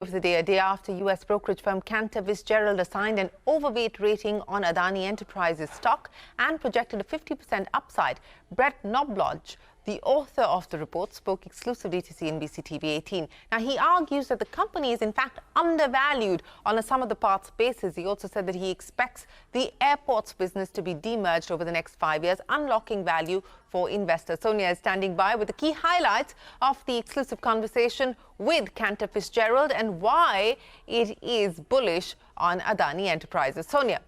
Of the day, a day after U.S. brokerage firm Cantor Fitzgerald assigned an overweight rating on Adani Enterprises stock and projected a 50% upside. Brett Knoblauch, the author of the report, spoke exclusively to CNBC-TV18. Now, he argues that the company is in fact undervalued on a sum-of-the-parts basis. He also said that he expects the airports business to be demerged over the next 5 years, unlocking value for investors. Sonia is standing by with the key highlights of the exclusive conversation with Cantor Fitzgerald and why it is bullish on Adani Enterprises. Sonia.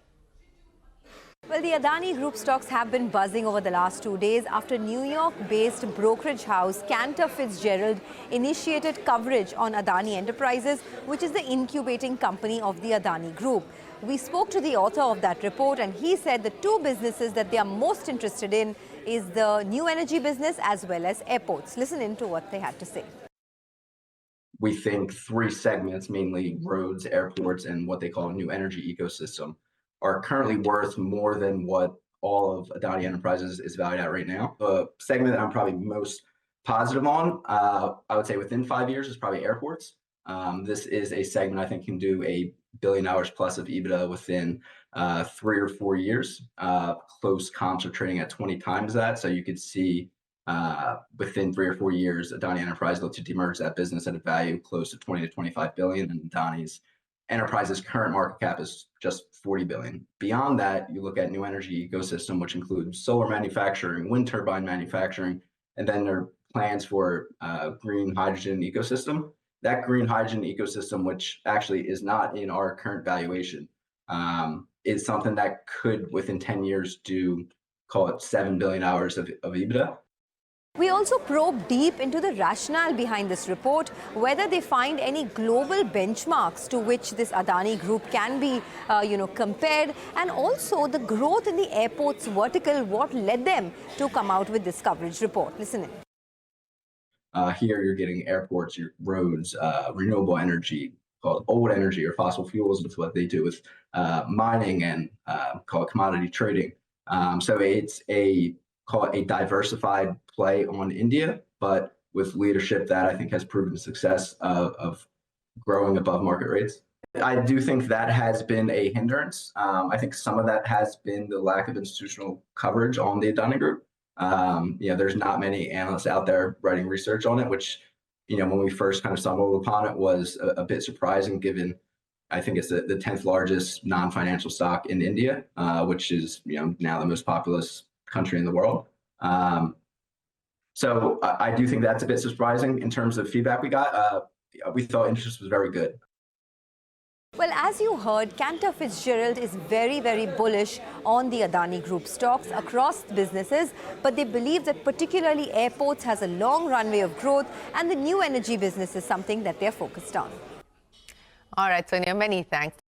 Well, the Adani Group stocks have been buzzing over the last 2 days after New York-based brokerage house Cantor Fitzgerald initiated coverage on Adani Enterprises, which is the incubating company of the Adani Group. We spoke to the author of that report, and he said the two businesses that they are most interested in is the new energy business as well as airports. Listen in to what they had to say. We think three segments, mainly roads, airports, and what they call a new energy ecosystem, are currently worth more than what all of Adani Enterprises is valued at right now. The segment that I'm probably most positive on, I would say within 5 years, is probably airports. This is a segment I think can do $1 billion plus of EBITDA within 3 or 4 years. Close comps are trading at 20 times that. So you could see within 3 or 4 years, Adani Enterprise look to demerge that business at a value close to 20 to 25 billion, and Adani's Enterprise's current market cap is just 40 billion. Beyond that, you look at new energy ecosystem, which includes solar manufacturing, wind turbine manufacturing, and then there are plans for green hydrogen ecosystem. That green hydrogen ecosystem, which actually is not in our current valuation, is something that could, within 10 years, do, call it $7 billion of EBITDA. We also probe deep into the rationale behind this report, whether they find any global benchmarks to which this Adani Group can be, compared, and also the growth in the airports vertical, what led them to come out with this coverage report. Listen in. Here you're getting airports, your roads, renewable energy, called old energy or fossil fuels, with what they do with mining and called commodity trading. So it's call it a diversified play on India, but with leadership that I think has proven success of growing above market rates. I do think that has been a hindrance. I think some of that has been the lack of institutional coverage on the Adani Group. There's not many analysts out there writing research on it, which, when we first kind of stumbled upon it was a bit surprising, given I think it's the 10th largest non-financial stock in India, which is, now the most populous country in the world. So I do think that's a bit surprising in terms of feedback we got. We thought interest was very good. Well, as you heard, Cantor Fitzgerald is very, very bullish on the Adani Group stocks across businesses, but they believe that particularly airports has a long runway of growth, and the new energy business is something that they're focused on. All right, Sonia, many thanks.